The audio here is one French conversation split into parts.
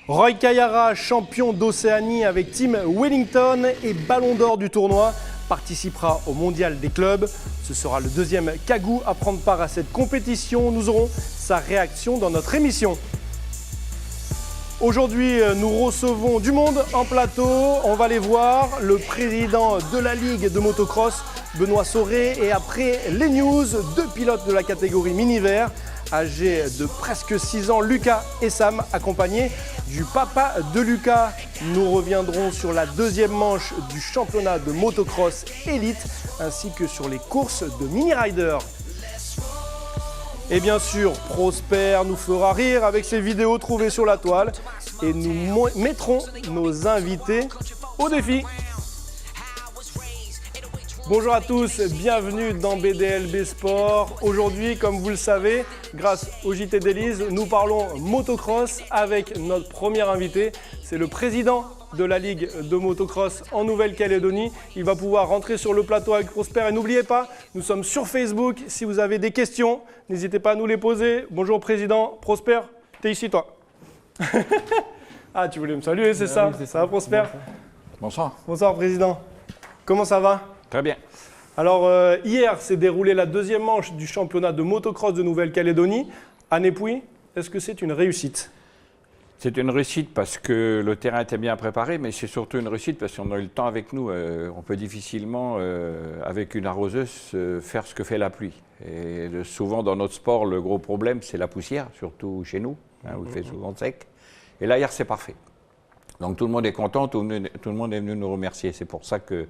Roy Kayara, champion d'Océanie avec Team Wellington et ballon d'or du tournoi, participera au mondial des clubs. Ce sera le deuxième Kagou à prendre part à cette compétition. Nous aurons sa réaction dans notre émission. Aujourd'hui, nous recevons du monde en plateau. On va les voir. Le président de la Ligue de motocross, Benoît Sauré. Et après les news, deux pilotes de la catégorie mini-vert, âgés de presque 6 ans, Lucas et Sam, accompagnés du papa de Lucas. Nous reviendrons sur la deuxième manche du championnat de motocross élite, ainsi que sur les courses de mini-rider. Et bien sûr, Prosper nous fera rire avec ses vidéos trouvées sur la toile. Et nous mettrons nos invités au défi. Bonjour à tous, bienvenue dans BDLB Sport. Aujourd'hui, comme vous le savez, grâce au JT d'Élise, nous parlons motocross avec notre premier invité. C'est le président de la Ligue de motocross en Nouvelle-Calédonie. Il va pouvoir rentrer sur le plateau avec Prosper. Et n'oubliez pas, nous sommes sur Facebook. Si vous avez des questions, n'hésitez pas à nous les poser. Bonjour Président. Prosper, t'es ici toi. Ah, tu voulais me saluer, c'est ça? Oui, ça va Prosper? Bonsoir. Bonsoir Président. Comment ça va? Très bien. Alors, hier s'est déroulée la deuxième manche du championnat de motocross de Nouvelle-Calédonie à Népouy. Est-ce que c'est une réussite? C'est une réussite parce que le terrain était bien préparé, mais c'est surtout une réussite parce qu'on a eu le temps avec nous. On peut difficilement, avec une arroseuse, faire ce que fait la pluie. Et souvent dans notre sport, le gros problème, c'est la poussière, surtout chez nous, où il fait souvent sec. Et là, hier, c'est parfait. Donc tout le monde est content, tout le monde est venu nous remercier. C'est pour ça qu'on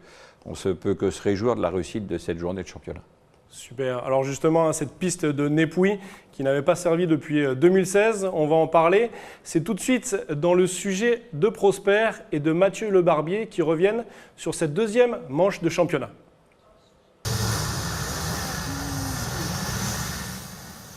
ne peut que se réjouir de la réussite de cette journée de championnat. Super. Alors justement, cette piste de Népouy qui n'avait pas servi depuis 2016, on va en parler. C'est tout de suite dans le sujet de Prosper et de Mathieu Le Barbier qui reviennent sur cette deuxième manche de championnat.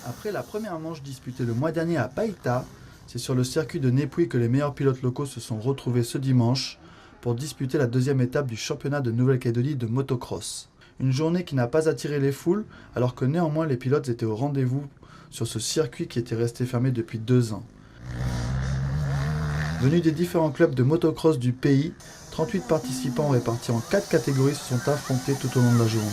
Après la première manche disputée le mois dernier à Païta, c'est sur le circuit de Népouy que les meilleurs pilotes locaux se sont retrouvés ce dimanche pour disputer la deuxième étape du championnat de Nouvelle-Calédonie de motocross. Une journée qui n'a pas attiré les foules, alors que néanmoins les pilotes étaient au rendez-vous sur ce circuit qui était resté fermé depuis 2 ans. Venus des différents clubs de motocross du pays, 38 participants répartis en 4 catégories se sont affrontés tout au long de la journée.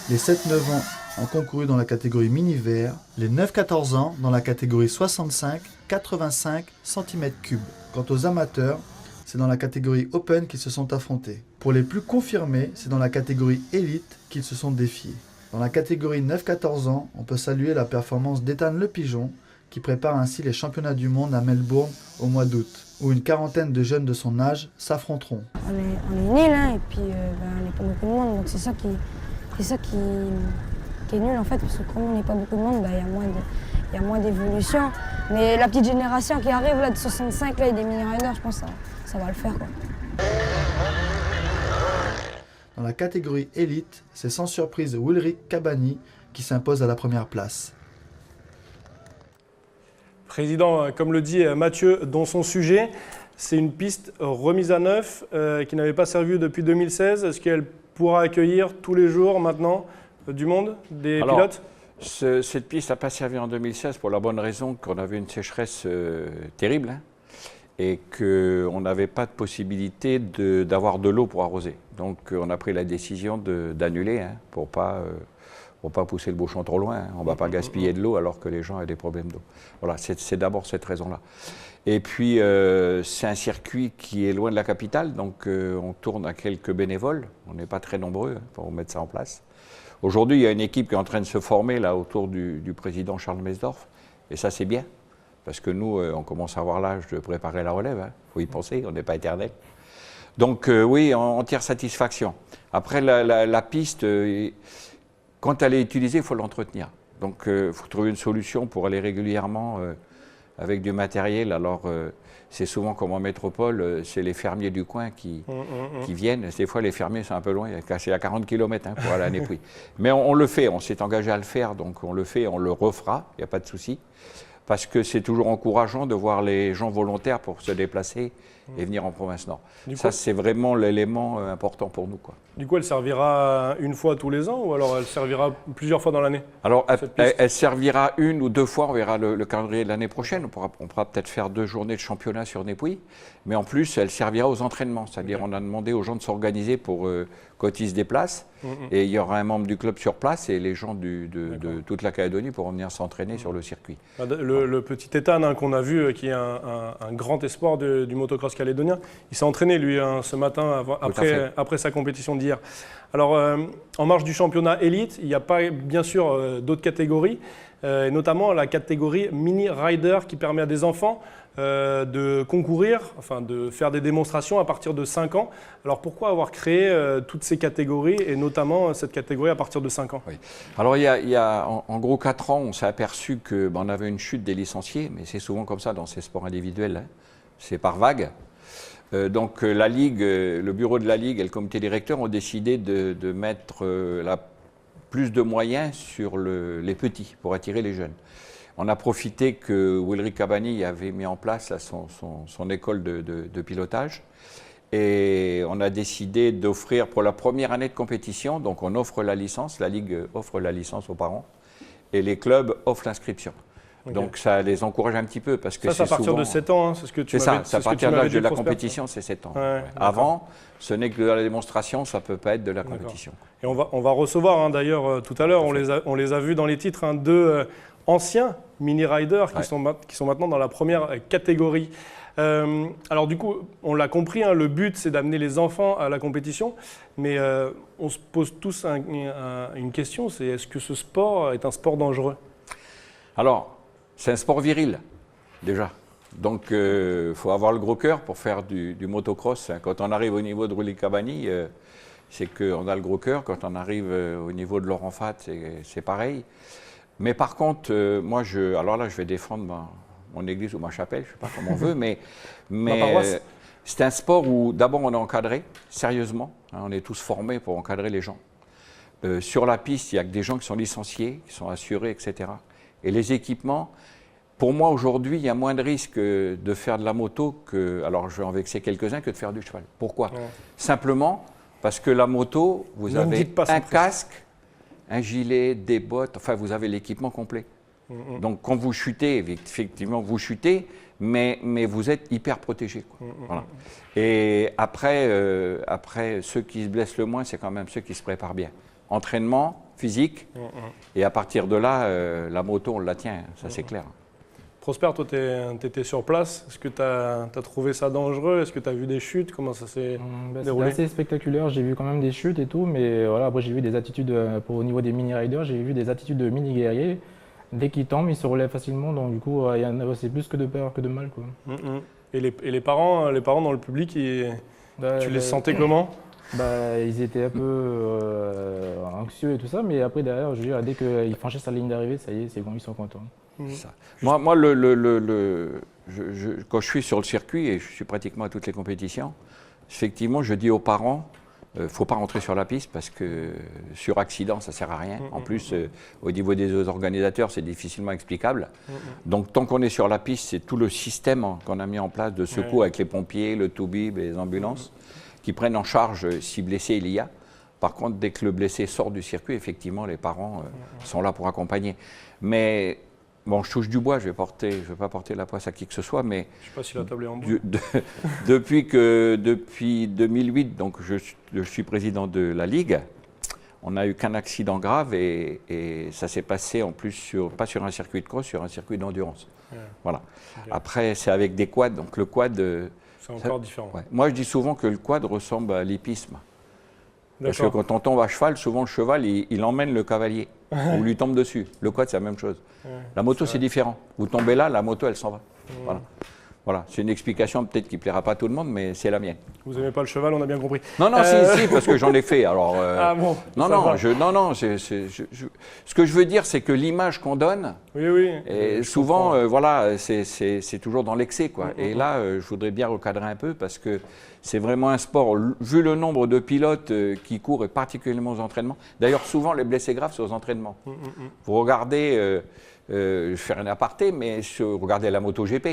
Les 7-9 ans ont concouru dans la catégorie mini-vert, les 9-14 ans dans la catégorie 65-85 cm3. Quant aux amateurs, c'est dans la catégorie Open qu'ils se sont affrontés. Pour les plus confirmés, c'est dans la catégorie Élite qu'ils se sont défiés. Dans la catégorie 9-14 ans, on peut saluer la performance d'Ethan Le Pigeon, qui prépare ainsi les championnats du monde à Melbourne au mois d'août, où une quarantaine de jeunes de son âge s'affronteront. On est une île, hein, et puis on n'est pas beaucoup de monde, donc c'est ça qui est nul en fait, parce que comme on n'est pas beaucoup de monde, il y a moins d'évolution. Mais la petite génération qui arrive là, de 65 là, et des mini-riders, je pense que ça va le faire, quoi. Dans la catégorie élite, c'est sans surprise Ulrich Cabani qui s'impose à la première place. Président, comme le dit Mathieu dans son sujet, c'est une piste remise à neuf qui n'avait pas servi depuis 2016. Est-ce qu'elle pourra accueillir tous les jours maintenant du monde, des pilotes? Cette piste n'a pas servi en 2016 pour la bonne raison qu'on avait une sécheresse terrible, hein, et qu'on n'avait pas de possibilité d'avoir de l'eau pour arroser. Donc on a pris la décision d'annuler, hein, pour pas pousser le bouchon trop loin. Hein. On ne va pas gaspiller de l'eau alors que les gens ont des problèmes d'eau. Voilà, c'est d'abord cette raison-là. Et puis c'est un circuit qui est loin de la capitale, donc on tourne à quelques bénévoles. On n'est pas très nombreux, hein, pour mettre ça en place. Aujourd'hui, il y a une équipe qui est en train de se former là, autour du président Charles Mesdorf, et ça c'est bien, parce que nous, on commence à avoir l'âge de préparer la relève, hein. Faut y penser, on n'est pas éternel. Donc oui, entière satisfaction. Après, la piste, quand elle est utilisée, il faut l'entretenir. Donc il faut trouver une solution pour aller régulièrement avec du matériel. Alors c'est souvent comme en métropole, c'est les fermiers du coin qui viennent. Des fois, les fermiers sont un peu loin, c'est à 40 km, hein, pour aller à Népouy. Mais on le fait, on s'est engagé à le faire, donc on le fait, on le refera, il n'y a pas de souci. Parce que c'est toujours encourageant de voir les gens volontaires pour se déplacer et venir en province Nord. Du Ça, coup- c'est vraiment l'élément important pour nous, quoi. Du coup, elle servira une fois tous les ans ou alors elle servira plusieurs fois dans l'année? Alors, Cette piste. elle servira une ou deux fois, on verra le calendrier de l'année prochaine. On pourra peut-être faire 2 journées de championnat sur Népouy. Mais en plus, elle servira aux entraînements. C'est-à-dire, on a demandé aux gens de s'organiser pour quand ils se déplacent. Et il y aura un membre du club sur place et les gens de toute la Calédonie pourront venir s'entraîner sur le circuit. Le petit Ethan hein, qu'on a vu, qui est un grand espoir du motocross calédonien, il s'est entraîné lui ce matin après sa compétition d'hier. Alors en marge du championnat élite, il n'y a pas bien sûr d'autres catégories, et notamment la catégorie mini rider qui permet à des enfants de concourir, enfin de faire des démonstrations à partir de 5 ans. Alors pourquoi avoir créé toutes ces catégories et notamment cette catégorie à partir de 5 ans? Oui. Alors il y a en gros 4 ans, on s'est aperçu qu'on avait une chute des licenciés, mais c'est souvent comme ça dans ces sports individuels, hein. C'est par vague. Donc la Ligue, le bureau de la Ligue et le comité directeur ont décidé de mettre plus de moyens sur les petits pour attirer les jeunes. On a profité que Ulrich Cabani avait mis en place là, son école de pilotage et on a décidé d'offrir pour la première année de compétition, donc on offre la licence, la Ligue offre la licence aux parents et les clubs offrent l'inscription. Okay. Donc ça les encourage un petit peu parce que c'est à partir souvent, de 7 ans, hein, c'est ce que tu m'avais dit. C'est à partir de l'âge de la compétition, c'est 7 ans. Ouais, avant, ce n'est que de la démonstration, ça ne peut pas être de la compétition. Et on va recevoir hein, d'ailleurs tout à l'heure, on les a vus dans les titres, hein, 2 anciens mini-riders qui sont maintenant dans la première catégorie. Alors du coup, on l'a compris, hein, le but c'est d'amener les enfants à la compétition, mais on se pose tous une question, c'est est-ce que ce sport est un sport dangereux? Alors, c'est un sport viril, déjà. Donc, faut avoir le gros cœur pour faire du motocross. Quand on arrive au niveau de Ulrich Cabani, c'est qu'on a le gros cœur. Quand on arrive au niveau de Laurent Fat, c'est pareil. Mais par contre, moi, alors là, je vais défendre mon église ou ma chapelle, je ne sais pas comment on veut, mais c'est un sport où d'abord on est encadré, sérieusement. Hein, on est tous formés pour encadrer les gens. Sur la piste, il n'y a que des gens qui sont licenciés, qui sont assurés, etc. Et les équipements, pour moi aujourd'hui, il y a moins de risques de faire de la moto que, alors je vais en vexer quelques-uns, que de faire du cheval. Pourquoi? Simplement parce que la moto, vous avez un casque, un gilet, des bottes, enfin vous avez l'équipement complet. Donc quand vous chutez, effectivement vous chutez, mais vous êtes hyper protégé, quoi. Voilà. Et après, ceux qui se blessent le moins, c'est quand même ceux qui se préparent bien. Entraînement physique, et à partir de là, la moto, on la tient, ça c'est clair. Prosper, toi, tu étais sur place. Est-ce que tu as trouvé ça dangereux? Est-ce que tu as vu des chutes? Comment ça s'est déroulé? C'était assez spectaculaire. J'ai vu quand même des chutes et tout, mais voilà, après j'ai vu des attitudes, au niveau des mini-riders, j'ai vu des attitudes de mini-guerriers. Dès qu'ils tombent, ils se relèvent facilement, donc du coup, c'est plus que de peur que de mal, quoi. Et les parents dans le public, tu les sentais comment? Ils étaient un peu anxieux et tout ça, mais après derrière, je veux dire, dès qu'ils franchissent la ligne d'arrivée, ça y est, c'est bon, ils sont contents. Ça. Moi quand je suis sur le circuit, et je suis pratiquement à toutes les compétitions, effectivement, je dis aux parents, il ne faut pas rentrer sur la piste parce que sur accident, ça ne sert à rien. En plus, au niveau des organisateurs, c'est difficilement explicable. Donc, tant qu'on est sur la piste, c'est tout le système qu'on a mis en place de secours avec les pompiers, le Toubib et les ambulances qui prennent en charge si blessé il y a. Par contre, dès que le blessé sort du circuit, effectivement, les parents sont là pour accompagner. Mais bon, je touche du bois, je ne vais pas porter la poisse à qui que ce soit, mais je sais pas si la table est en bois. Depuis 2008, donc je suis président de la Ligue, on n'a eu qu'un accident grave et ça s'est passé en plus pas sur un circuit de cross, sur un circuit d'endurance. Voilà. Okay. Après, c'est avec des quads, donc le quad... c'est encore différent. Ouais. Moi, je dis souvent que le quad ressemble à l'hippisme. Parce que quand on tombe à cheval, souvent le cheval, il emmène le cavalier ou lui tombe dessus. Le quad, c'est la même chose. La moto, c'est différent. Vous tombez là, la moto, elle s'en va. Voilà. C'est une explication peut-être qui ne plaira pas à tout le monde, mais c'est la mienne. Vous n'aimez pas le cheval, on a bien compris. Non, si, parce que j'en ai fait. Alors, ah bon? Ce que je veux dire, c'est que l'image qu'on donne, et souvent, c'est toujours dans l'excès, quoi. Et là, je voudrais bien recadrer un peu parce que c'est vraiment un sport, vu le nombre de pilotes qui courent et particulièrement aux entraînements. D'ailleurs, souvent, les blessés graves, c'est aux entraînements. Vous regardez, je fais un aparté, mais regardez la MotoGP,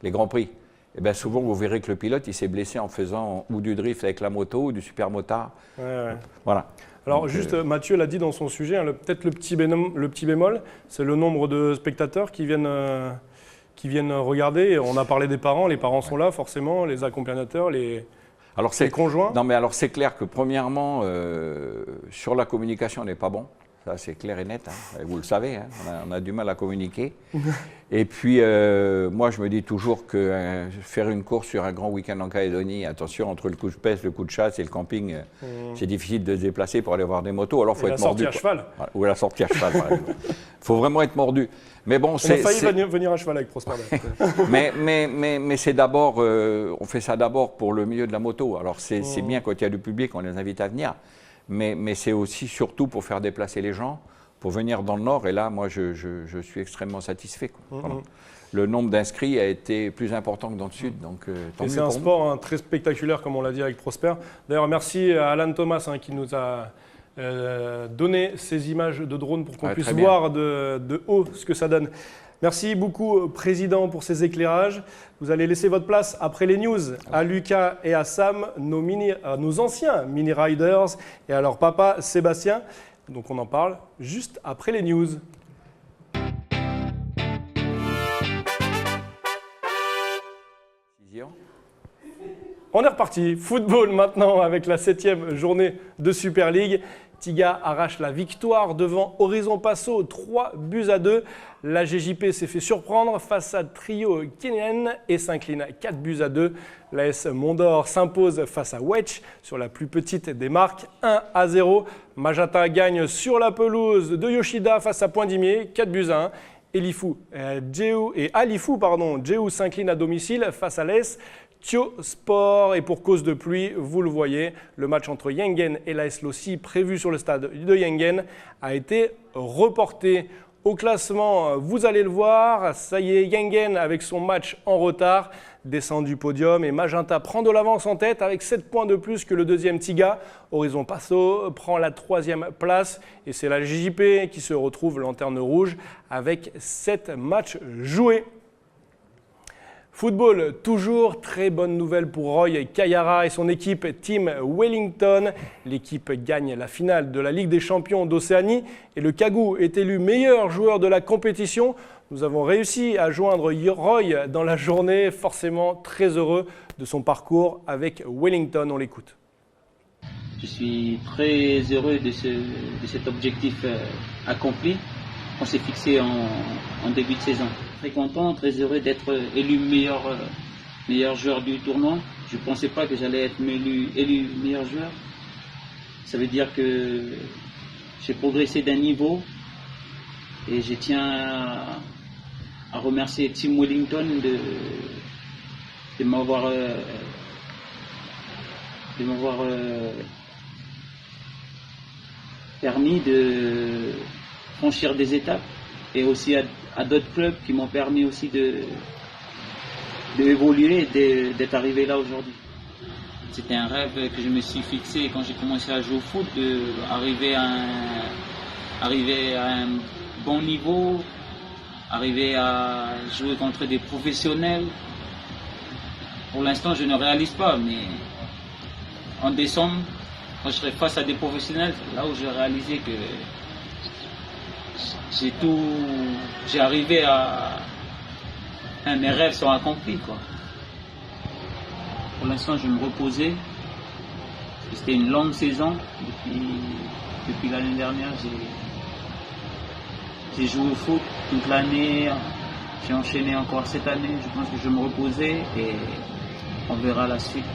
les Grands Prix. et bien souvent vous verrez que le pilote il s'est blessé en faisant ou du drift avec la moto ou du supermotard. Ouais. Voilà. Alors Donc, juste, Mathieu l'a dit dans son sujet, hein, peut-être le petit bémol, c'est le nombre de spectateurs qui viennent regarder. On a parlé des parents, les parents sont là forcément, les accompagnateurs, les conjoints. Non mais alors c'est clair que premièrement, sur la communication on n'est pas bon. Ça, c'est clair et net, hein. Et vous le savez, hein. On a du mal à communiquer. Et puis, moi, je me dis toujours que faire une course sur un grand week-end en Calédonie, attention, entre le coup de pêche, le coup de chasse et le camping, c'est difficile de se déplacer pour aller voir des motos. Alors, il faut être mordu. La sortie à cheval. Ou la sortie à cheval, par exemple. Il faut vraiment être mordu. Mais bon, on a failli venir à cheval avec Prosper. mais c'est d'abord, on fait ça d'abord pour le milieu de la moto. Alors, c'est bien quand il y a du public, on les invite à venir. Mais c'est aussi surtout pour faire déplacer les gens, pour venir dans le Nord. Et là, moi, je suis extrêmement satisfait, quoi. Voilà. Le nombre d'inscrits a été plus important que dans le Sud. Donc, tant mieux c'est un sport très spectaculaire, comme on l'a dit avec Prosper. D'ailleurs, merci à Alan Thomas qui nous a donné ces images de drone pour qu'on puisse voir de haut ce que ça donne. Merci beaucoup, Président, pour ces éclairages. Vous allez laisser votre place après les news à Lucas et à Sam, nos anciens mini-riders, et à leur papa, Sébastien. Donc on en parle juste après les news. On est reparti. Football maintenant avec la 7e journée de Super League. Tiga arrache la victoire devant Horizon Passo, 3-2. La GJP s'est fait surprendre face à Trio Kenyan et s'incline 4-2. L'AS Mondor s'impose face à Wedge sur la plus petite des marques, 1-0. Majata gagne sur la pelouse de Yoshida face à Point-Dimier, 4-1. Jehu s'incline à domicile face à l'AS Thio Sport, et pour cause de pluie, vous le voyez, le match entre Yengen et l'AS Lossi prévu sur le stade de Yengen a été reporté. Au classement, vous allez le voir, ça y est, Yengen avec son match en retard descend du podium et Magenta prend de l'avance en tête avec 7 points de plus que le deuxième Tiga. Horizon Passo prend la 3e place et c'est la JJP qui se retrouve lanterne rouge avec 7 matchs joués. Football, toujours très bonne nouvelle pour Roy Kayara et son équipe Team Wellington. L'équipe gagne la finale de la Ligue des Champions d'Océanie et le Kagou est élu meilleur joueur de la compétition. Nous avons réussi à joindre Roy dans la journée, forcément très heureux de son parcours avec Wellington. On l'écoute. Je suis très heureux de cet objectif accompli qu'on s'est fixé en début de saison. Très content, très heureux d'être élu meilleur joueur du tournoi. Je ne pensais pas que j'allais être élu meilleur joueur. Ça veut dire que j'ai progressé d'un niveau et je tiens à remercier Team Wellington de m'avoir permis de franchir des étapes et aussi à d'autres clubs qui m'ont permis aussi d'évoluer et d'être arrivé là aujourd'hui. C'était un rêve que je me suis fixé quand j'ai commencé à jouer au foot, d'arriver à un bon niveau, arriver à jouer contre des professionnels. Pour l'instant, je ne réalise pas, mais en décembre, quand je serai face à des professionnels, c'est là où j'ai réalisé que j'ai arrivé à mes rêves sont accomplis, quoi. Pour l'instant, je me reposais. C'était une longue saison. Depuis l'année dernière, j'ai joué au foot toute l'année. J'ai enchaîné encore cette année. Je pense que je me reposais et on verra la suite.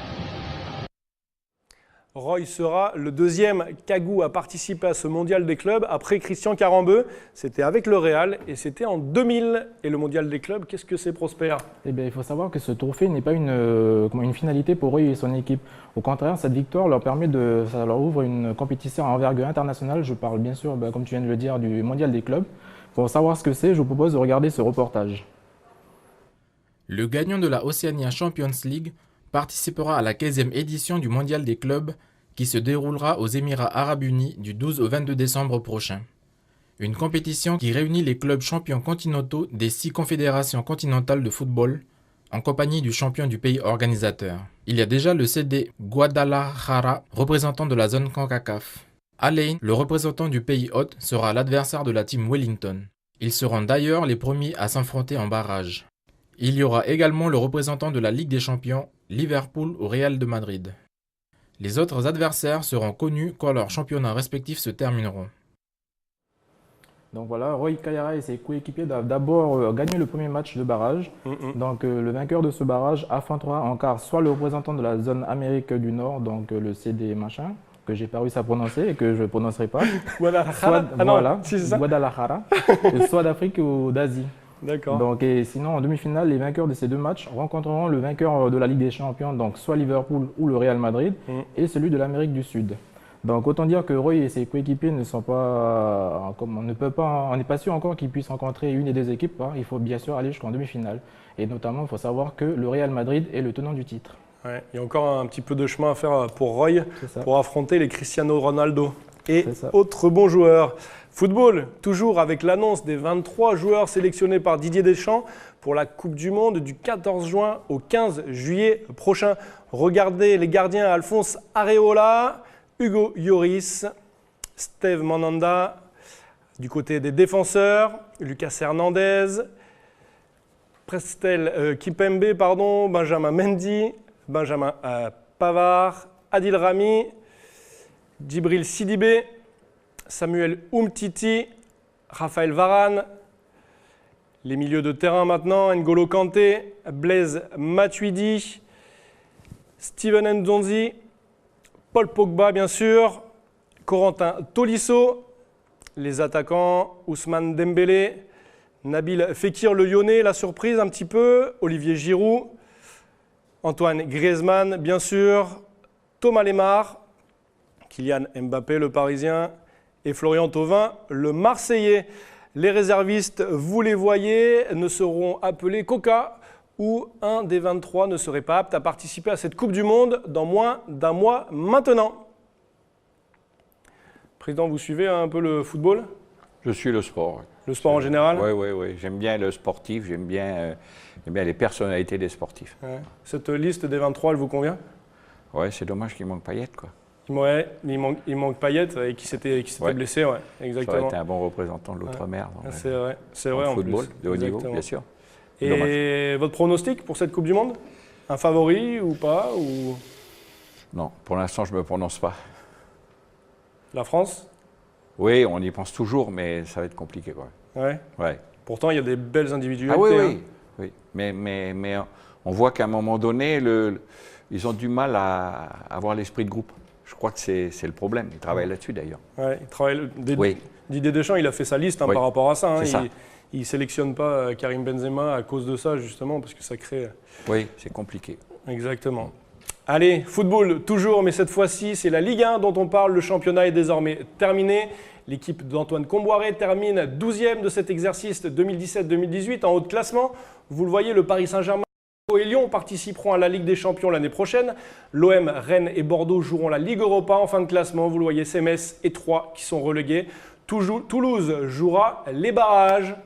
Roy sera le deuxième Kagou à participer à ce mondial des clubs après Christian Carambeu. C'était avec le Real et c'était en 2000. Et le mondial des clubs, qu'est-ce que c'est, Prosper ? Eh bien, il faut savoir que ce trophée n'est pas une finalité pour Roy et son équipe. Au contraire, cette victoire ça leur ouvre une compétition à envergure internationale. Je parle bien sûr, comme tu viens de le dire, du mondial des clubs. Pour savoir ce que c'est, je vous propose de regarder ce reportage. Le gagnant de la Oceania Champions League participera à la 15e édition du mondial des clubs qui se déroulera aux Émirats Arabes Unis du 12 au 22 décembre prochain. Une compétition qui réunit les clubs champions continentaux des 6 confédérations continentales de football, en compagnie du champion du pays organisateur. Il y a déjà le CD Guadalajara, représentant de la zone CONCACAF. Alain, le représentant du pays hôte, sera l'adversaire de la team Wellington. Ils seront d'ailleurs les premiers à s'affronter en barrage. Il y aura également le représentant de la Ligue des Champions, Liverpool au Real de Madrid. Les autres adversaires seront connus quand leurs championnats respectifs se termineront. Donc voilà, Roy Kayara et ses coéquipiers doivent d'abord gagner le premier match de barrage. Donc le vainqueur de ce barrage affrontera en quart soit le représentant de la zone Amérique du Nord, donc le CD machin, que j'ai pas réussi à prononcer et que je ne prononcerai pas. Guadalajara. Voilà, si, c'est ça. Guadalajara, soit d'Afrique ou d'Asie. D'accord. Donc, et sinon, en demi-finale, les vainqueurs de ces deux matchs rencontreront le vainqueur de la Ligue des Champions, donc soit Liverpool ou le Real Madrid, et celui de l'Amérique du Sud. Donc, autant dire que Roy et ses coéquipiers ne sont pas, on n'est pas sûr encore qu'ils puissent rencontrer une des deux équipes. Hein. Il faut bien sûr aller jusqu'en demi-finale. Et notamment, il faut savoir que le Real Madrid est le tenant du titre. Ouais, il y a encore un petit peu de chemin à faire pour Roy pour affronter les Cristiano Ronaldo et autres bons joueurs. Football, toujours avec l'annonce des 23 joueurs sélectionnés par Didier Deschamps pour la Coupe du Monde du 14 juin au 15 juillet prochain. Regardez les gardiens Alphonse Areola, Hugo Lloris, Steve Mandanda. Du côté des défenseurs, Lucas Hernandez, Prestel Kipembe, Benjamin Mendy, Benjamin Pavard, Adil Rami, Djibril Sidibé, Samuel Umtiti, Raphaël Varane. Les milieux de terrain maintenant, N'Golo Kanté, Blaise Matuidi, Steven Ndonzi, Paul Pogba bien sûr, Corentin Tolisso, les attaquants Ousmane Dembélé, Nabil Fekir le Lyonnais, la surprise un petit peu, Olivier Giroud, Antoine Griezmann bien sûr, Thomas Lemar, Kylian Mbappé le Parisien et Florian Thauvin le Marseillais. Les réservistes, vous les voyez, ne seront appelés qu'au cas où un des 23 ne serait pas apte à participer à cette Coupe du Monde dans moins d'un mois maintenant. Président, vous suivez un peu le football ? Je suis le sport. Le sport en général ? Oui. J'aime bien le sportif, j'aime bien les personnalités des sportifs. Ouais. Cette liste des 23, elle vous convient ? Ouais, c'est dommage qu'il manque Payet, quoi. Ouais, il manque Payet et qui s'était blessé, ouais, exactement. Ça aurait été un bon représentant de l'outre-mer. C'est vrai en football, plus. de haut niveau, bien sûr. Et dommage. Votre pronostic pour cette Coupe du Monde ? Un favori ou pas ou... Non, pour l'instant, je ne me prononce pas. La France ? Oui, on y pense toujours, mais ça va être compliqué, quoi. Ouais. Pourtant, il y a des belles individualités. Ah oui. Mais on voit qu'à un moment donné, ils ont du mal à avoir l'esprit de groupe. Je crois que c'est le problème. Ils travaillent là-dessus, d'ailleurs. Ouais, Didier Deschamps, il a fait sa liste par rapport à ça. Il ne sélectionne pas Karim Benzema à cause de ça, justement, parce que ça crée... Oui, c'est compliqué. Exactement. Allez, football toujours, mais cette fois-ci, c'est la Ligue 1 dont on parle. Le championnat est désormais terminé. L'équipe d'Antoine Comboiré termine 12e de cet exercice 2017-2018 en haut de classement. Vous le voyez, le Paris Saint-Germain et Lyon participeront à la Ligue des Champions l'année prochaine. L'OM, Rennes et Bordeaux joueront la Ligue Europa en fin de classement. Vous le voyez, c'est Metz et Troyes qui sont relégués. Toulouse jouera les barrages.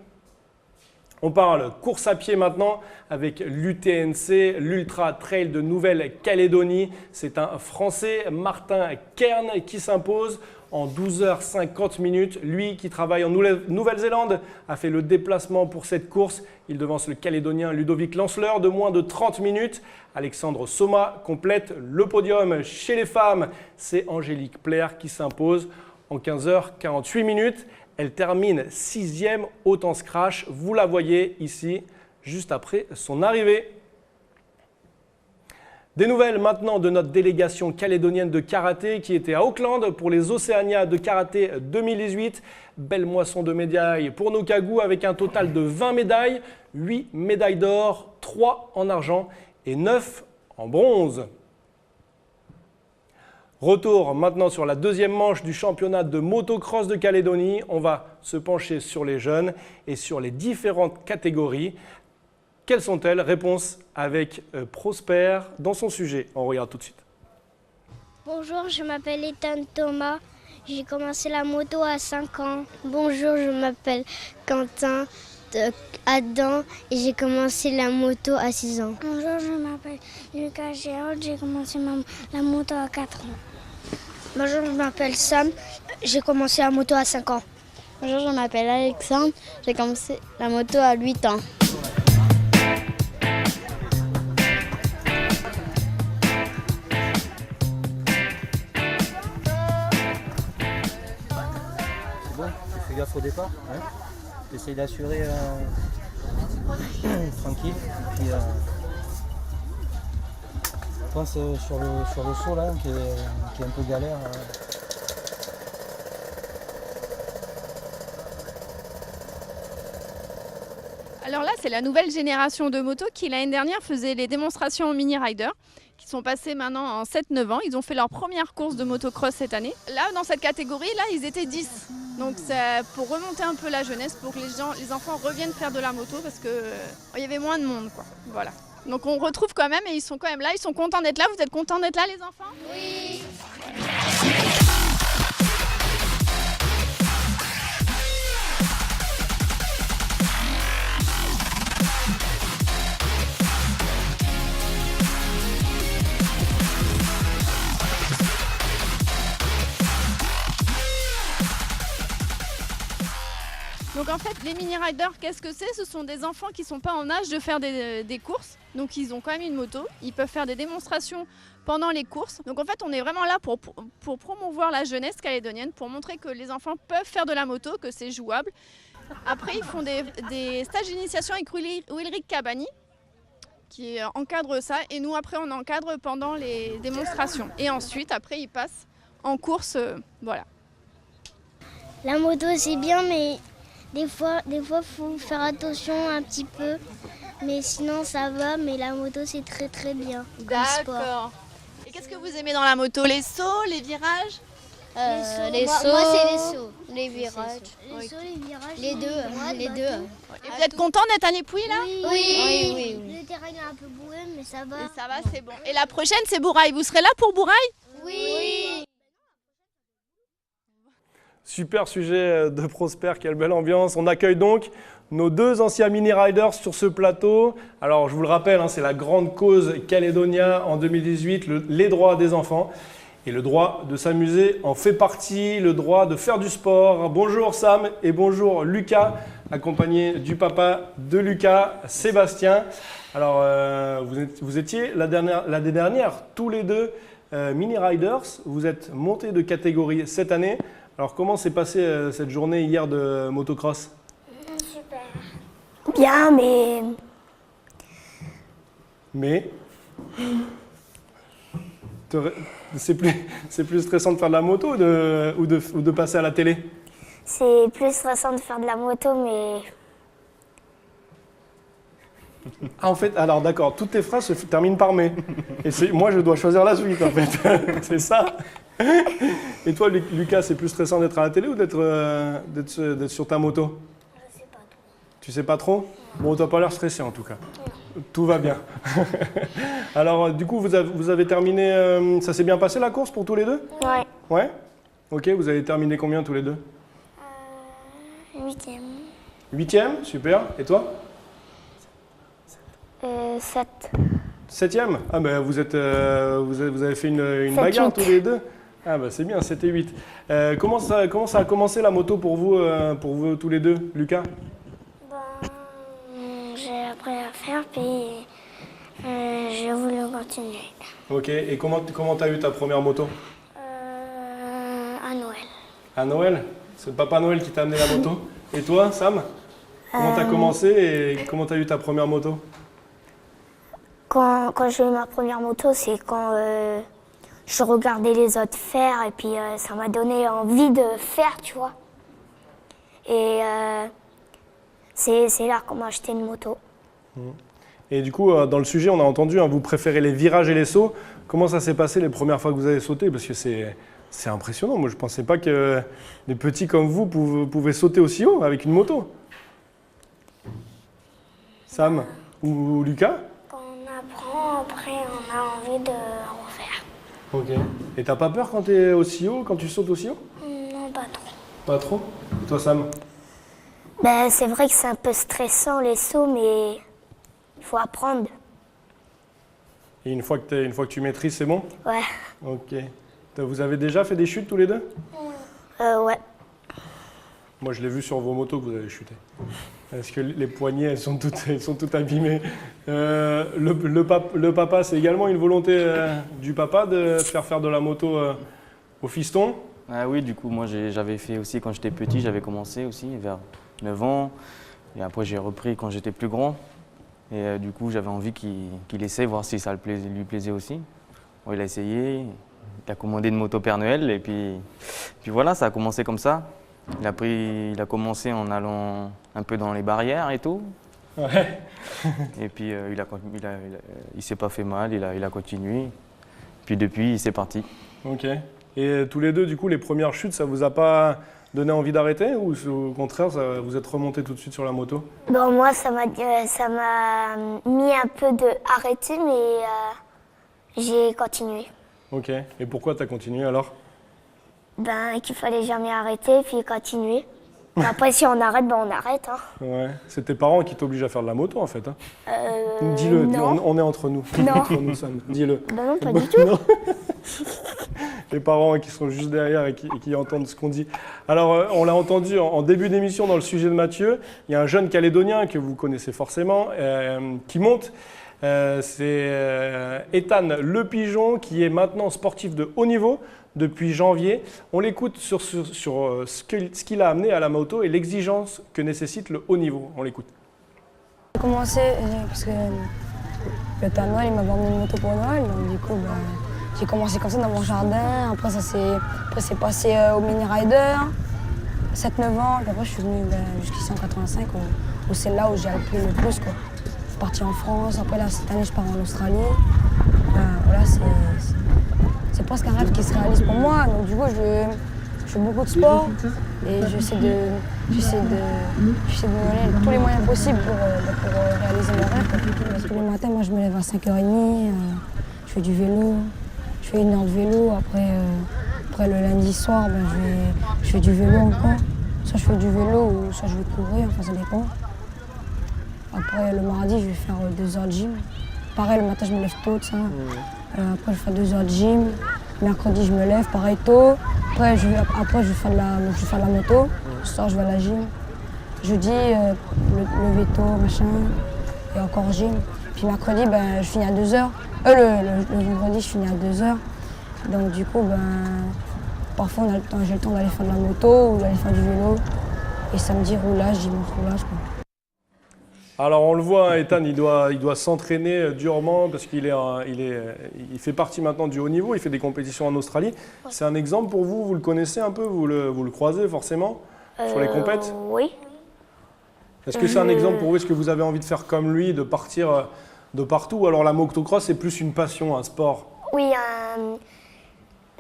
On parle course à pied maintenant avec l'UTNC, l'Ultra Trail de Nouvelle-Calédonie. C'est un Français, Martin Kern, qui s'impose en 12h50. Lui qui travaille en Nouvelle-Zélande a fait le déplacement pour cette course. Il devance le Calédonien Ludovic Lanceleur de moins de 30 minutes. Alexandre Soma complète le podium chez les femmes. C'est Angélique Plaire qui s'impose en 15h48. Elle termine 6e au temps scratch. Vous la voyez ici, juste après son arrivée. Des nouvelles maintenant de notre délégation calédonienne de karaté qui était à Auckland pour les Océania de karaté 2018. Belle moisson de médailles pour nos Cagous avec un total de 20 médailles, 8 médailles d'or, 3 en argent et 9 en bronze. Retour maintenant sur la deuxième manche du championnat de motocross de Calédonie. On va se pencher sur les jeunes et sur les différentes catégories. Quelles sont-elles? Réponse avec Prosper dans son sujet. On regarde tout de suite. Bonjour, je m'appelle Ethan Thomas. J'ai commencé la moto à 5 ans. Bonjour, je m'appelle Quentin. Adam et j'ai commencé la moto à 6 ans. Bonjour, je m'appelle Lucas Gérald, j'ai commencé la moto à 4 ans. Bonjour, je m'appelle Sam, j'ai commencé la moto à 5 ans. Bonjour, je m'appelle Alexandre, j'ai commencé la moto à 8 ans. C'est bon, fais gaffe au départ. Hein, t'essayes d'assurer tranquille. Puis, pense sur le saut là, qui est un peu galère. Alors là, c'est la nouvelle génération de motos qui, l'année dernière, faisait les démonstrations en mini rider, qui sont passés maintenant en 7-9 ans. Ils ont fait leur première course de motocross cette année. Là, dans cette catégorie, là, ils étaient 10. Donc c'est pour remonter un peu la jeunesse, pour que les enfants reviennent faire de la moto, parce qu'il y avait moins de monde, quoi. Voilà. Donc on retrouve quand même, et ils sont quand même là, ils sont contents d'être là. Vous êtes contents d'être là, les enfants? Oui. Donc en fait, les mini-riders, qu'est-ce que c'est? Ce sont des enfants qui ne sont pas en âge de faire des courses. Donc ils ont quand même une moto. Ils peuvent faire des démonstrations pendant les courses. Donc en fait, on est vraiment là pour promouvoir la jeunesse calédonienne, pour montrer que les enfants peuvent faire de la moto, que c'est jouable. Après, ils font des stages d'initiation avec Ulrich Cabani, qui encadre ça. Et nous, après, on encadre pendant les démonstrations. Et ensuite, après, ils passent en course. Voilà. La moto, c'est bien, mais des fois, faut faire attention un petit peu. Mais sinon, ça va. Mais la moto, c'est très, très bien. D'accord. Et qu'est-ce que vous aimez dans la moto? Les sauts, les virages? Les sauts. Moi, c'est les sauts. Les virages. Les sauts, les virages. Les deux. Les deux. Et vous êtes content d'être à Népouille, là? Oui. Le terrain est un peu bourré, mais ça va. Et ça va, c'est bon. Et la prochaine, c'est Bourail. Vous serez là pour Bourail? Oui. Super sujet de Prosper, quelle belle ambiance. On accueille donc nos deux anciens mini-riders sur ce plateau. Alors, je vous le rappelle, c'est la grande cause Calédonia en 2018, les droits des enfants. Et le droit de s'amuser en fait partie, le droit de faire du sport. Bonjour Sam et bonjour Lucas, accompagné du papa de Lucas, Sébastien. Alors, vous étiez l'année dernière, tous les deux mini-riders. Vous êtes montés de catégorie cette année. Alors, comment s'est passée cette journée hier de motocross? Super. Bien, mais... Mais c'est plus stressant de faire de la moto ou de passer à la télé? C'est plus stressant de faire de la moto, mais... Ah, en fait, alors d'accord, toutes tes phrases se terminent par mais. Et moi, je dois choisir la suite, en fait. C'est ça. Et toi, Lucas, c'est plus stressant d'être à la télé ou d'être sur ta moto? Je sais pas trop. Tu sais pas trop? Bon, t'as pas l'air stressé, en tout cas. Tout va bien. Alors, du coup, vous avez terminé... ça s'est bien passé, la course, pour tous les deux? Ouais. Ouais? Ok, vous avez terminé combien, tous les deux? 8e. 8e, super. Et toi? 7. 7e? Ah ben vous avez fait une bagarre 8. tous les deux? Ah ben c'est bien, 7 et 8. Comment ça a commencé la moto pour vous tous les deux, Lucas? J'ai appris à faire, puis j'ai voulu continuer. Ok, et comment t'as eu ta première moto? À Noël. À Noël? C'est le Papa Noël qui t'a amené la moto. Et toi, Sam? Comment t'as commencé et comment t'as eu ta première moto? Quand j'ai eu ma première moto, c'est quand je regardais les autres faire et puis ça m'a donné envie de faire, tu vois. Et c'est là qu'on m'a acheté une moto. Et du coup, dans le sujet, on a entendu, vous préférez les virages et les sauts. Comment ça s'est passé les premières fois que vous avez sauté? Parce que c'est impressionnant. Moi, je ne pensais pas que des petits comme vous pouvaient sauter aussi haut avec une moto. Sam ou Lucas? Quand on apprend, après on a envie de refaire. Ok. Et t'as pas peur quand t'es aussi haut, quand tu sautes aussi haut? Non, pas trop. Pas trop? Et toi, Sam? Ben, c'est vrai que c'est un peu stressant les sauts, mais il faut apprendre. Et une fois que tu maîtrises, c'est bon? Ouais. Ok. Vous avez déjà fait des chutes tous les deux? Ouais. Moi, je l'ai vu sur vos motos que vous avez chuté. Parce que les poignées, elles sont toutes abîmées. Le papa, c'est également une volonté du papa de faire de la moto au fiston? Ah oui, du coup, moi j'avais fait aussi quand j'étais petit, j'avais commencé aussi vers 9 ans. Et après, j'ai repris quand j'étais plus grand. Et du coup, j'avais envie qu'il essaie, voir si ça lui plaisait aussi. Bon, il a essayé, il a commandé une moto Père Noël. Et puis voilà, ça a commencé comme ça. Il a commencé en allant un peu dans les barrières et tout. Ouais. Et puis il s'est pas fait mal, il a continué. Puis depuis, c'est parti. Ok. Et tous les deux, du coup, les premières chutes, ça vous a pas donné envie d'arrêter ou au contraire, vous êtes remonté tout de suite sur la moto? Bon, moi, ça m'a mis un peu de arrêter, mais j'ai continué. Ok. Et pourquoi tu as continué alors? Ben, qu'il fallait jamais arrêter, puis continuer. Après, si on arrête, ben on arrête. Hein. Ouais. C'est tes parents qui t'obligent à faire de la moto en fait. Hein. Dis-le, on est entre nous. Non. Entre nous, Sam. Dis-le. Ben non, pas du tout. Non. Les parents qui sont juste derrière et qui entendent ce qu'on dit. Alors, on l'a entendu en début d'émission dans le sujet de Mathieu. Il y a un jeune Calédonien que vous connaissez forcément qui monte. C'est Ethan Le Pigeon qui est maintenant sportif de haut niveau depuis janvier. On l'écoute sur ce qu'il a amené à la moto et l'exigence que nécessite le haut niveau. On l'écoute. J'ai commencé parce que le Père Noël il m'avait emmené une moto pour Noël, donc du coup j'ai commencé comme ça dans mon jardin. Après c'est passé au Mini Rider, 7-9 ans, puis après je suis venu jusqu'ici en 85 où c'est là où j'ai appris le plus quoi. Je suis parti en France, après là cette année je pars en Australie. Voilà, c'est presque un rêve qui se réalise pour moi, donc du coup je fais beaucoup de sport et j'essaie de me donner tous les moyens possibles pour réaliser mon rêve. Tous les matins, moi je me lève à 5h30, je fais du vélo, je fais 1 heure de vélo, après le lundi soir je fais du vélo encore. Soit je fais du vélo ou soit je vais courir, enfin ça dépend. Après le mardi je vais faire 2 heures de gym. Pareil le matin je me lève tôt, ça. Après je fais 2 heures de gym. Mercredi je me lève pareil tôt. Après je vais faire de la moto. Ce soir je vais à la gym. Jeudi le veto, machin. Et encore gym. Puis mercredi je finis à 2 heures. Le vendredi je finis à 2 heures. Donc du coup parfois j'ai le temps d'aller faire de la moto ou d'aller faire du vélo. Et samedi roulage, dimanche roulage quoi. Alors on le voit, Ethan, il doit s'entraîner durement parce qu'il il fait partie maintenant du haut niveau, il fait des compétitions en Australie. Ouais. C'est un exemple pour vous, vous le connaissez un peu, vous le croisez forcément sur les compètes? Oui. Est-ce que c'est un exemple pour vous? Est-ce que vous avez envie de faire comme lui, de partir de partout? Ou alors la motocross, c'est plus une passion, un sport? Oui,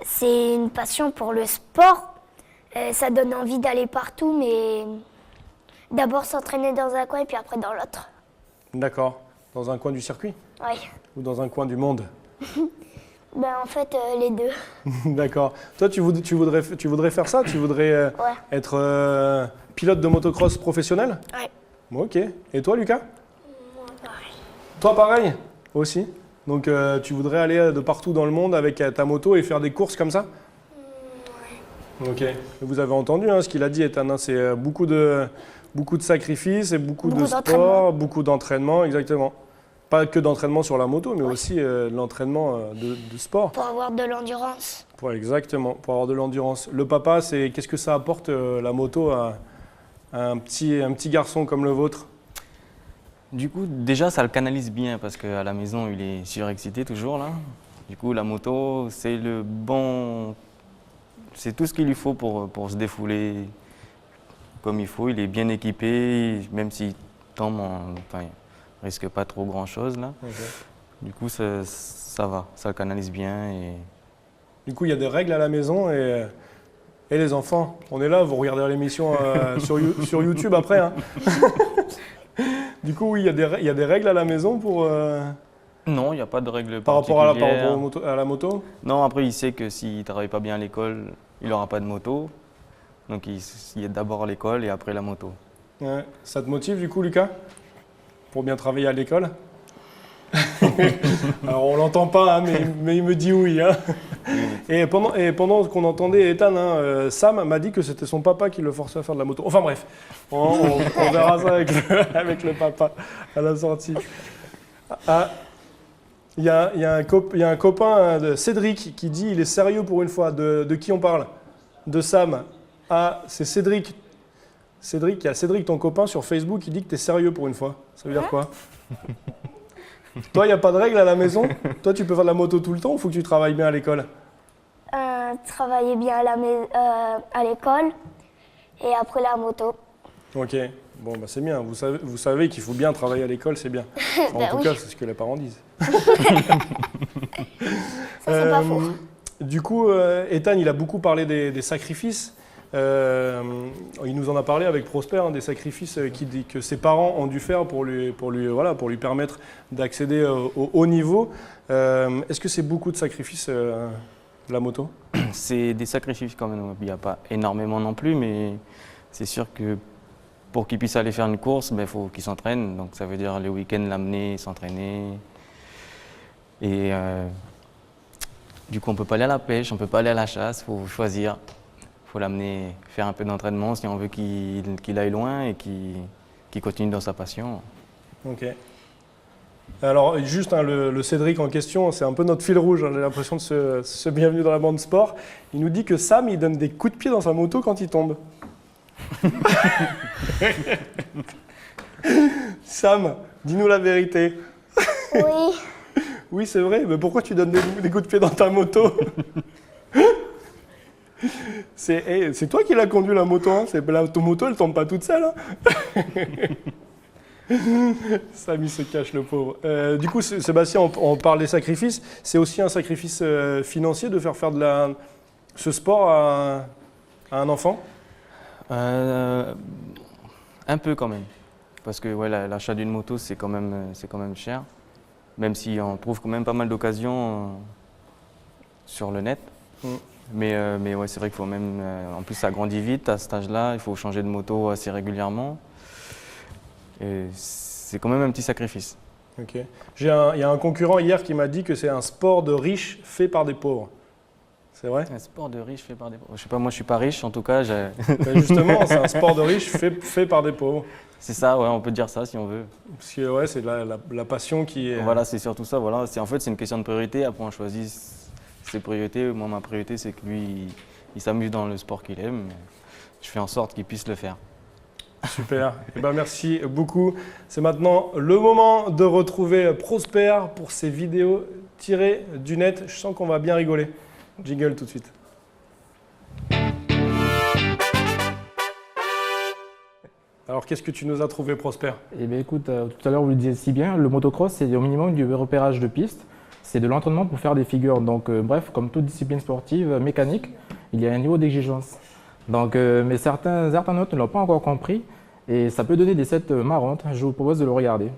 c'est une passion pour le sport. Ça donne envie d'aller partout, mais d'abord s'entraîner dans un coin et puis après dans l'autre. D'accord. Dans un coin du circuit? Oui. Ou dans un coin du monde? En fait, les deux. D'accord. Toi, tu voudrais faire ça? Tu voudrais être pilote de motocross professionnel? Oui. Ok. Et toi, Lucas? Moi, pareil. Toi, pareil? Aussi? Donc, tu voudrais aller de partout dans le monde avec ta moto et faire des courses comme ça? Oui. Ok. Vous avez entendu ce qu'il a dit, Ethan, c'est beaucoup de sacrifices et beaucoup de sport, beaucoup d'entraînement, exactement. Pas que d'entraînement sur la moto, mais aussi l'entraînement de sport. Pour avoir de l'endurance. Exactement, pour avoir de l'endurance. Le papa, qu'est-ce que ça apporte la moto à un petit garçon comme le vôtre? Du coup, déjà, ça le canalise bien parce qu'à la maison, il est surexcité toujours là. Du coup, la moto, c'est c'est tout ce qu'il lui faut pour se défouler comme il faut. Il est bien équipé, même s'il tombe, il risque pas trop grand-chose là. Okay. Du coup, ça va, ça le canalise bien. Et... Du coup, il y a des règles à la maison et les enfants, on est là, vous regardez l'émission sur YouTube après. Hein. Du coup, oui, il y a des règles à la maison pour... Non, il n'y a pas de règles par rapport à la moto? Non, après, il sait que s'il ne travaille pas bien à l'école, il n'aura pas de moto. Donc, il y a d'abord l'école et après la moto. Ouais. Ça te motive du coup, Lucas? Pour bien travailler à l'école? Alors on l'entend pas, hein, mais il me dit oui. Hein. Et pendant qu'on entendait Ethan, Sam m'a dit que c'était son papa qui le forçait à faire de la moto. Enfin bref, on verra ça avec le papa à la sortie. Il y a un copain de Cédric qui dit il est sérieux pour une fois. De qui on parle? De Sam. Ah, c'est Cédric. Cédric, il y a Cédric, ton copain, sur Facebook, qui dit que tu es sérieux pour une fois. Ça veut dire quoi? Toi, il n'y a pas de règle à la maison? Toi, tu peux faire de la moto tout le temps ou faut que tu travailles bien à l'école? Travailler bien à l'école et après la moto. Ok, bon, bah, c'est bien. Vous savez qu'il faut bien travailler à l'école, c'est bien. En Bah tout oui. cas, c'est ce que les parents disent. Ça, c'est pas faux. Du coup, Ethan, il a beaucoup parlé des sacrifices. Il nous en a parlé avec Prosper, hein, des sacrifices que ses parents ont dû faire pour lui permettre d'accéder au haut niveau. Est-ce que c'est beaucoup de sacrifices, la moto? C'est des sacrifices quand même. Il n'y a pas énormément non plus, mais c'est sûr que pour qu'il puisse aller faire une course, il faut qu'il s'entraîne. Donc ça veut dire les week-ends l'amener, s'entraîner. Et du coup, on ne peut pas aller à la pêche, on ne peut pas aller à la chasse, il faut choisir. Il faut l'amener faire un peu d'entraînement si on veut qu'il aille loin et qu'il continue dans sa passion. Ok. Alors juste, le Cédric en question, c'est un peu notre fil rouge, hein, j'ai l'impression de ce bienvenue dans la bande sport. Il nous dit que Sam, il donne des coups de pied dans sa moto quand il tombe. Sam, dis-nous la vérité. Oui. Oui, c'est vrai, mais pourquoi tu donnes des coups de pied dans ta moto? C'est toi qui l'as conduit la moto, hein. Ton moto, elle tombe pas toute seule. Hein. Sam, il se cache, le pauvre. Du coup, Sébastien, on parle des sacrifices. C'est aussi un sacrifice financier de faire ce sport à un enfant? Un peu quand même. Parce que ouais, l'achat d'une moto, c'est quand même cher. Même si on trouve quand même pas mal d'occasions sur le net. Mais ouais, c'est vrai qu'il faut même... en plus, ça grandit vite à cet âge-là. Il faut changer de moto assez régulièrement. Et c'est quand même un petit sacrifice. Ok. Il y a un concurrent hier qui m'a dit que c'est un sport de riches fait par des pauvres. C'est vrai? Un sport de riches fait par des pauvres. Je sais pas, moi je suis pas riche en tout cas. Ben justement, c'est un sport de riches fait par des pauvres. C'est ça, ouais, on peut dire ça si on veut. Parce que ouais, c'est la passion qui est... Voilà, c'est surtout ça. Voilà. En fait, c'est une question de priorité. Après, on choisit ses priorités. Moi, ma priorité, c'est que lui, il s'amuse dans le sport qu'il aime. Je fais en sorte qu'il puisse le faire. Super. Eh ben, merci beaucoup. C'est maintenant le moment de retrouver Prosper pour ses vidéos tirées du net. Je sens qu'on va bien rigoler. Jingle tout de suite. Alors, qu'est-ce que tu nous as trouvé, Prosper? Eh bien, écoute, tout à l'heure, vous le disiez si bien, le motocross, c'est au minimum du repérage de piste. C'est de l'entraînement pour faire des figures. Donc, bref, comme toute discipline sportive mécanique, il y a un niveau d'exigence. Donc, mais certains internautes ne l'ont pas encore compris et ça peut donner des sets marrantes. Je vous propose de le regarder.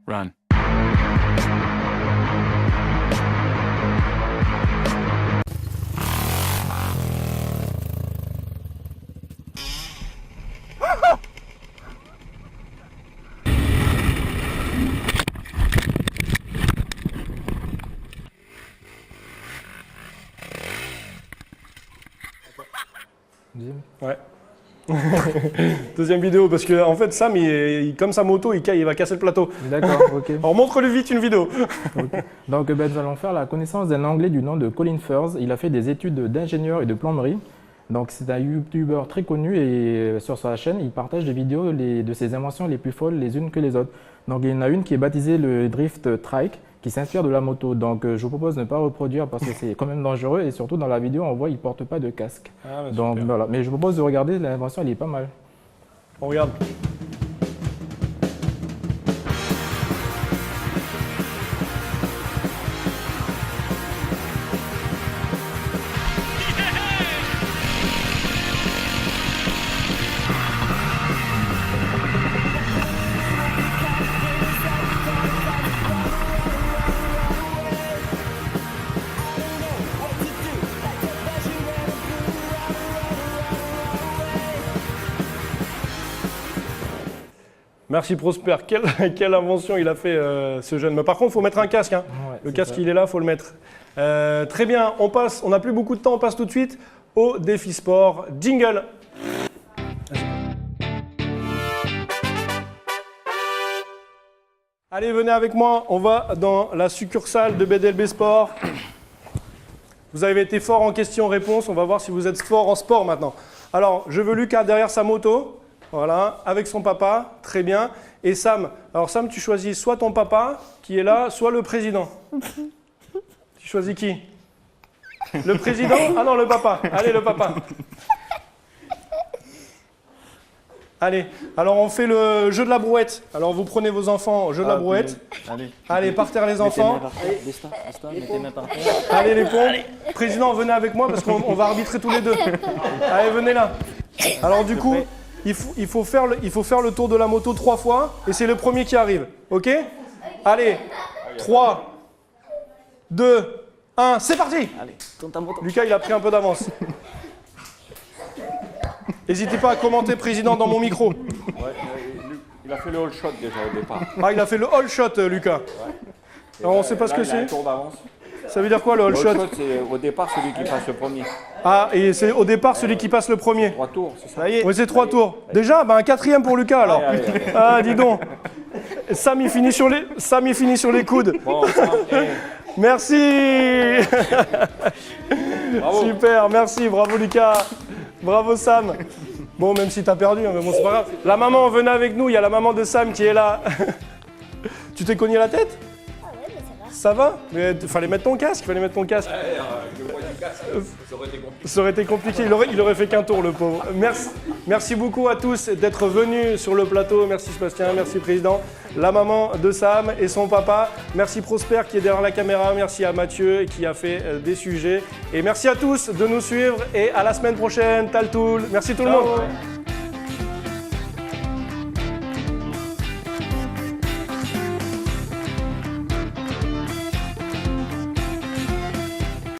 Run. Ouais. Deuxième vidéo, parce que en fait, Sam, comme sa moto, il va casser le plateau. D'accord, ok. Alors montre-lui vite une vidéo. Okay. Donc nous allons faire la connaissance d'un Anglais du nom de Colin Furze. Il a fait des études d'ingénieur et de plomberie. Donc c'est un youtubeur très connu et sur sa chaîne, il partage des vidéos de ses inventions les plus folles les unes que les autres. Donc il y en a une qui est baptisée le Drift Trike, qui s'inspire de la moto. Donc je vous propose de ne pas reproduire parce que c'est quand même dangereux et surtout dans la vidéo on voit qu'il ne porte pas de casque. Ah, bah, donc voilà, mais je vous propose de regarder, l'invention elle est pas mal. On regarde. Merci Prosper. Quelle invention il a fait ce jeune. Mais par contre, il faut mettre un casque. Hein. Ouais, Le c'est casque, ça. il est là, il faut le mettre. Très bien, on n'a plus beaucoup de temps, on passe tout de suite au défi sport. Jingle. Allez, venez avec moi, on va dans la succursale de BDLB Sport. Vous avez été fort en questions-réponses, on va voir si vous êtes fort en sport maintenant. Alors, je veux Lucas derrière sa moto, voilà, avec son papa, très bien. Et Sam, alors Sam, tu choisis soit ton papa qui est là, soit le président. Tu choisis qui? Le président? Ah non, le papa. Allez, le papa. Allez, alors on fait le jeu de la brouette. Alors vous prenez vos enfants au jeu de la brouette. Allez, par terre les enfants. Mettez mains par terre. Allez les pompes. Président, venez avec moi parce qu'on va arbitrer tous les deux. Allez, venez là. Alors du coup, il faut faire le tour de la moto 3 fois et c'est le premier qui arrive. Ok? Allez, 3, 2, 1, c'est parti! Allez, tourne ta moto. Lucas, il a pris un peu d'avance. N'hésitez pas à commenter, président, dans mon micro. Ouais, il a fait le all shot déjà au départ. Ah, il a fait le all shot, Lucas. Ouais. Alors, on ne sait pas ce que il a un c'est. tour d'avance. Ça veut dire quoi, le all Le shot? all shot, c'est au départ celui qui passe le premier. Ah, et c'est au départ celui qui passe le premier. 3 tours, c'est ça? Ça y est. Oui, c'est 3 tours. Déjà, un 4e pour Lucas, alors. Allez. Ah, dis donc. Sam, il finit sur les coudes. Bon, Sam, Merci. bravo. Super, merci, bravo Lucas. Bravo Sam. Bon, même si t'as perdu, mais bon, c'est pas grave. La maman, venez avec nous, il y a la maman de Sam qui est là. Tu t'es cogné la tête? Ah ouais, mais ça va. Ça va? Mais fallait mettre ton casque, Le poids du casque, ça aurait été compliqué. Ça aurait été compliqué, il aurait fait qu'un tour, le pauvre. Merci beaucoup à tous d'être venus sur le plateau. Merci Sébastien, merci Président. La maman de Sam et son papa. Merci Prosper qui est derrière la caméra. Merci à Mathieu qui a fait des sujets. Et merci à tous de nous suivre et à la semaine prochaine. Taltoul. Merci tout le monde.